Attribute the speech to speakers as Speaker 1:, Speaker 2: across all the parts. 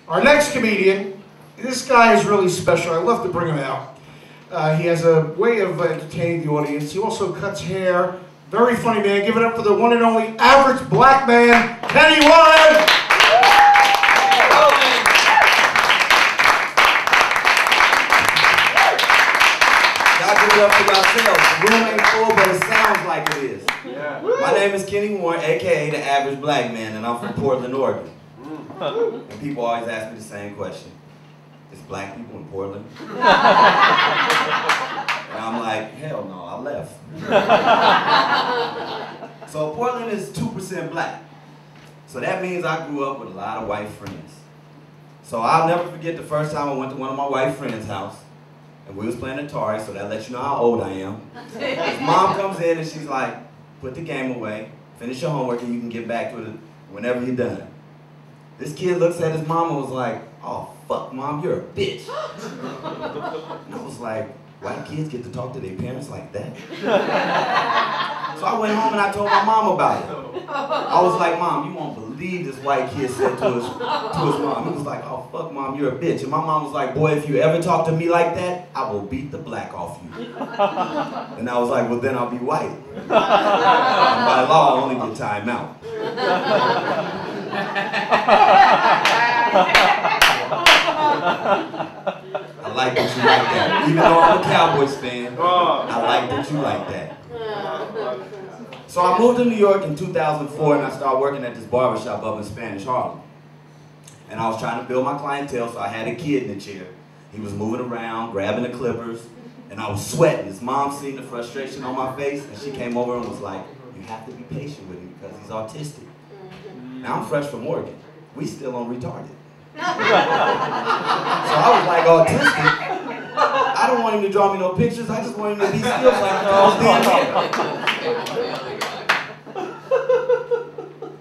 Speaker 1: Our next comedian, this guy is really special. I love to bring him out. He has a way of entertaining the audience. He also cuts hair. Very funny man. Give it up for the one and only average black man, Kenny Warren.
Speaker 2: Y'all give it up for yourselves. The room ain't full, but it sounds like it is. Yeah. My name is Kenny Warren, a.k.a. the average black man, and I'm from Portland, Oregon. And people always ask me the same question. Is black people in Portland? And I'm like, hell no, I left. So Portland is 2% black. So that means I grew up with a lot of white friends. So I'll never forget the first time I went to one of my white friends' house, and we was playing Atari, so that lets you know how old I am. His mom comes in and she's like, put the game away, finish your homework, and you can get back to it whenever you're done. This kid looks at his mom and was like, oh, fuck, Mom, you're a bitch. And I was like, white kids get to talk to their parents like that? So I went home and I told my mom about it. I was like, Mom, you won't believe this white kid said to his mom. He was like, oh, fuck, Mom, you're a bitch. And my mom was like, boy, if you ever talk to me like that, I will beat the black off you. And I was like, well, then I'll be white. And by law, I only get time out. I like that you like that. Even though I'm a Cowboys fan, I like that you like that. So I moved to New York in 2004 and I started working at this barbershop up in Spanish Harlem. And I was trying to build my clientele, so I had a kid in the chair. He was moving around, grabbing the clippers, and I was sweating. His mom seen the frustration on my face, and she came over and was like, you have to be patient with him because he's autistic. Now I'm fresh from Oregon. We still on retarded. So I was like, autistic? I don't want him to draw me no pictures. I just want him to be still like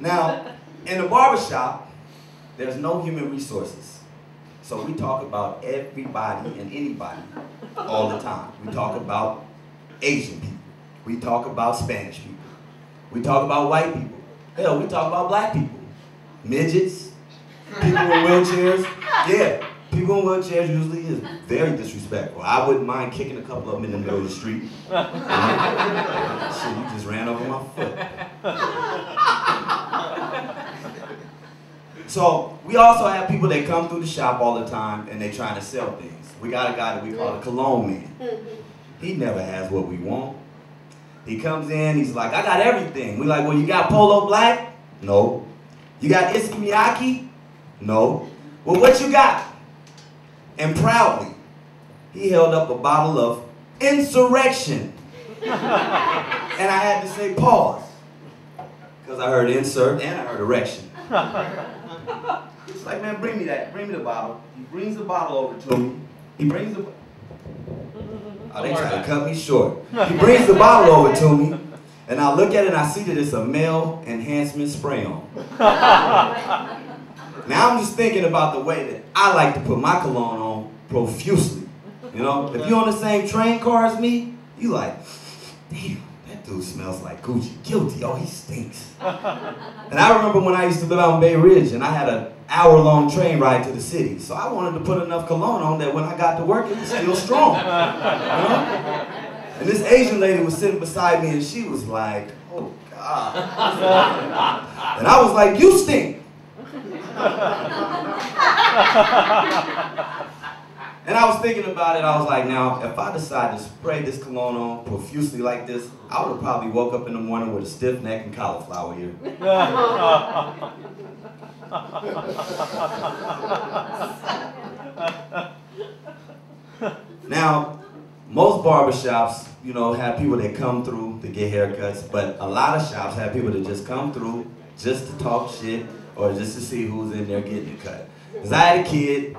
Speaker 2: Now, in the barbershop, there's no human resources. So we talk about everybody and anybody all the time. We talk about Asian people. We talk about Spanish people. We talk about white people. Hell, we talk about black people. Midgets, people in wheelchairs. Yeah, people in wheelchairs usually is very disrespectful. I wouldn't mind kicking a couple of them in the middle of the street. Shit, you just ran over my foot. So we also have people that come through the shop all the time and they trying to sell things. We got a guy that we call the cologne man. He never has what we want. He comes in, he's like, I got everything. We like, well, you got Polo Black? No. You got Issey-Miyake? No. Well, what you got? And proudly, he held up a bottle of Insurrection. And I had to say pause. Because I heard insert and I heard erection. It's like, man, bring me that. Bring me the bottle. He brings the bottle over to me. He brings the... Oh, they try to cut me short. He brings the bottle over to me. And I look at it and I see that it's a male enhancement spray-on. Now I'm just thinking about the way that I like to put my cologne on profusely. You know, if you're on the same train car as me, you like, damn, that dude smells like Gucci. Guilty, oh, he stinks. And I remember when I used to live out in Bay Ridge and I had an hour-long train ride to the city. So I wanted to put enough cologne on that when I got to work, it was still strong. You know? And this Asian lady was sitting beside me and she was like, oh God. And I was like, you stink. And I was thinking about it, I was like, now, if I decide to spray this cologne on profusely like this, I would have probably woke up in the morning with a stiff neck and cauliflower ear. Now, most barbershops, you know, have people that come through to get haircuts, but a lot of shops have people that just come through just to talk shit or just to see who's in there getting it cut. Because I had a kid,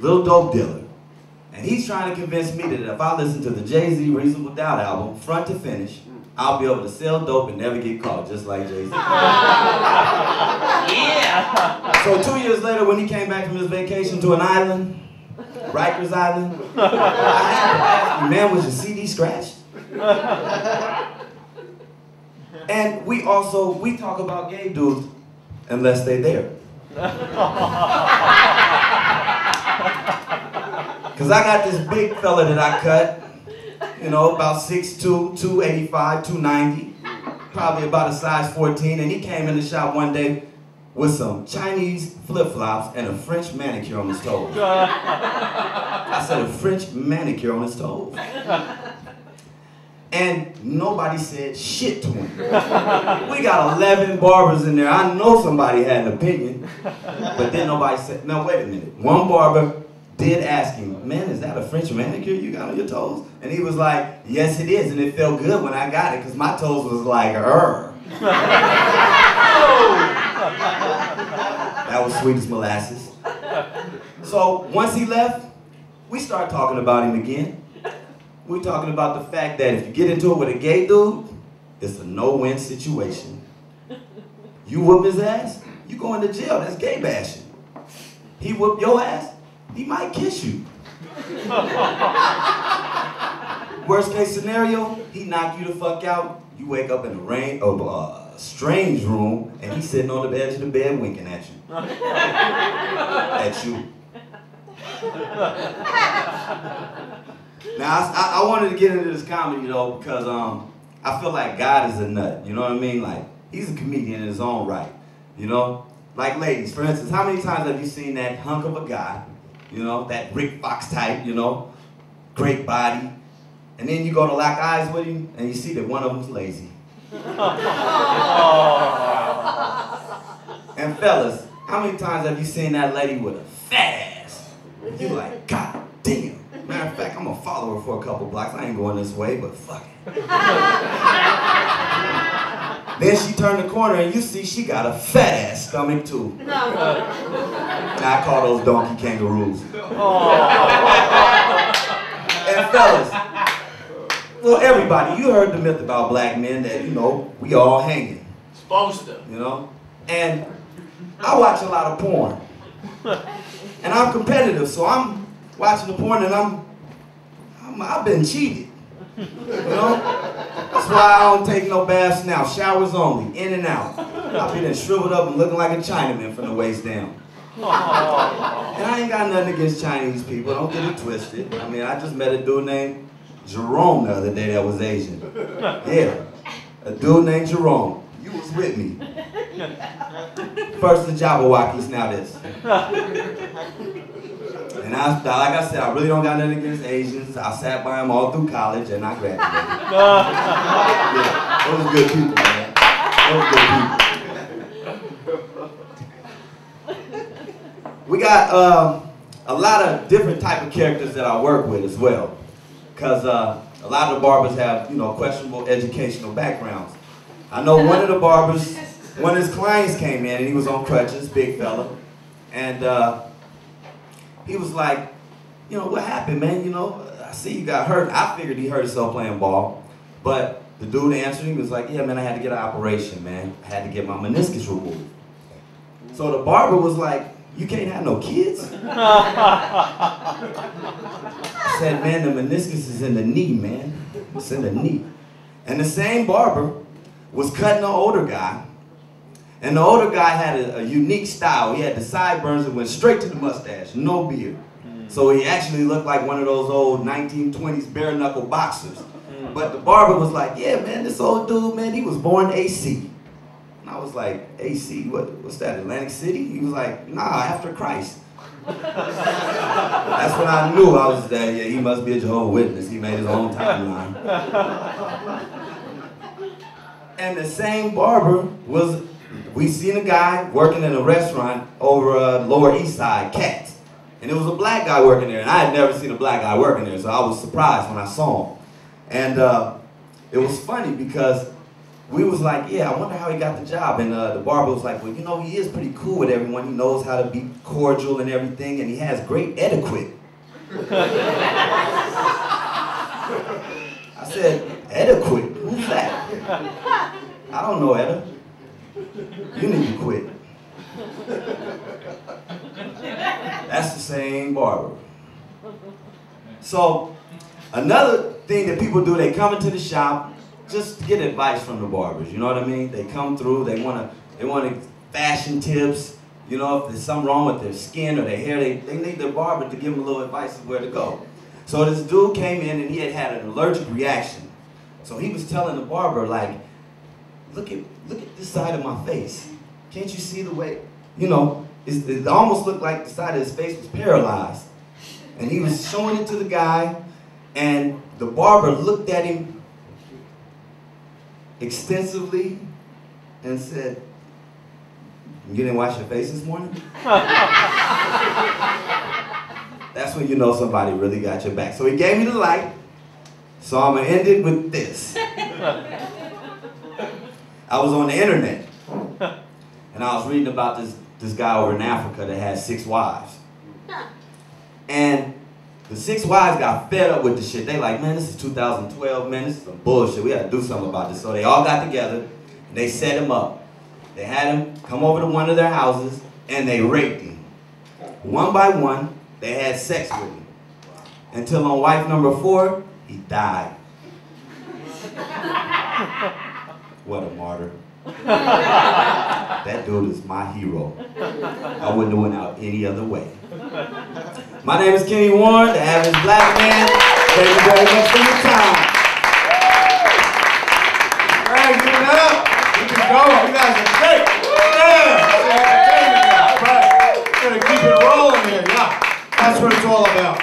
Speaker 2: little dope dealer, and he's trying to convince me that if I listen to the Jay-Z Reasonable Doubt album, front to finish, I'll be able to sell dope and never get caught, just like Jay-Z. Yeah! So 2 years later, when he came back from his vacation to an island, Rikers Island, I had to ask him, man, was your CD scratched? And we talk about gay dudes unless they there. Because I got this big fella that I cut, you know, about 6'2", 285, 290, probably about a size 14, and he came in the shop one day with some Chinese flip-flops and a French manicure on his toes. I said, a French manicure on his toes. And nobody said shit to him. We got 11 barbers in there. I know somebody had an opinion, but then nobody said, no, wait a minute. One barber did ask him, man, is that a French manicure you got on your toes? And he was like, yes, it is, and it felt good when I got it, because my toes was like, That was sweet as molasses. So once he left, we started talking about him again. We're talking about the fact that if you get into it with a gay dude, it's a no-win situation. You whoop his ass, you go into jail. That's gay bashing. He whoop your ass, he might kiss you. Worst case scenario, he knock you the fuck out. You wake up in the rain of a strange room, and he's sitting on the edge of the bed winking at you. At you. Now, I wanted to get into this comedy, though, because I feel like God is a nut, you know what I mean? Like, he's a comedian in his own right, you know? Like, ladies, for instance, how many times have you seen that hunk of a guy, you know, that Rick Fox type, you know, great body, and then you go to lock eyes with him, and you see that one of them's lazy. And fellas, how many times have you seen that lady with a fat ass? You like, God damn. Matter of fact, I'm gonna follow her for a couple blocks. I ain't going this way, but fuck it. Then she turned the corner and you see she got a fat ass stomach too. And I call those donkey kangaroos. And fellas, well, everybody, you heard the myth about black men that, you know, we all hanging.
Speaker 3: Supposed to.
Speaker 2: You know? And I watch a lot of porn. And I'm competitive, so I'm watching the porn and I've been cheated. You know? That's why I don't take no baths now. Showers only, in and out. I've been shriveled up and looking like a Chinaman from the waist down. And I ain't got nothing against Chinese people, don't get it twisted. I mean, I just met a dude named Jerome the other day that was Asian. Yeah, a dude named Jerome. You was with me. First the Jabberwockies, now this. And like I said, I really don't got nothing against Asians. I sat by them all through college and I graduated. Yeah, those good people, man. Those good people. We got a lot of different type of characters that I work with as well. Because a lot of the barbers have, you know, questionable educational backgrounds. I know one of the barbers, one of his clients came in and he was on crutches, big fella. And he was like, you know, what happened, man? You know, I see you got hurt. I figured he hurt himself playing ball. But the dude answered him, was like, yeah, man, I had to get an operation, man. I had to get my meniscus removed. So the barber was like, you can't have no kids? I said, man, the meniscus is in the knee, man. It's in the knee. And the same barber was cutting an older guy. And the older guy had a unique style. He had the sideburns that went straight to the mustache, no beard. So he actually looked like one of those old 1920s bare knuckle boxers. But the barber was like, yeah, man, this old dude, man, he was born AC. And I was like, AC, what's that, Atlantic City? He was like, nah, after Christ. That's when I knew I was that, yeah, he must be a Jehovah's Witness. He made his own timeline. And the same barber was, we seen a guy working in a restaurant over Lower East Side, Cats. And it was a black guy working there, and I had never seen a black guy working there, so I was surprised when I saw him. And it was funny because we was like, yeah, I wonder how he got the job. And the barber was like, well, you know, he is pretty cool with everyone. He knows how to be cordial and everything, and he has great etiquette. I said, etiquette? Who's that? I don't know, Etta. You need to quit. That's the same barber. So, another thing that people do, they come into the shop just to get advice from the barbers, you know what I mean? They come through, they want fashion tips, You know, if there's something wrong with their skin or their hair, they need their barber to give them a little advice of where to go. So this dude came in and he had an allergic reaction. So he was telling the barber, like, look at this side of my face. Can't you see the way, you know, it almost looked like the side of his face was paralyzed. And he was showing it to the guy, and the barber looked at him extensively and said, "You didn't wash your face this morning?" That's when you know somebody really got your back. So he gave me the light, so I'm gonna end it with this. I was on the internet, and I was reading about this guy over in Africa that had 6 wives. And the 6 wives got fed up with the shit. They like, man, this is 2012, man, this is some bullshit. We gotta do something about this. So they all got together, and they set him up. They had him come over to one of their houses, and they raped him. One by one, they had sex with him. Until on wife number 4, he died. What a martyr. That dude is my hero. I wouldn't have went out any other way. My name is Kenny Warren, the average black man. Thank you very much for your time.
Speaker 1: All right, give it up. Keep it going. You guys are great. Yeah. Right. We're gonna keep it rolling here. Yeah. That's what it's all about.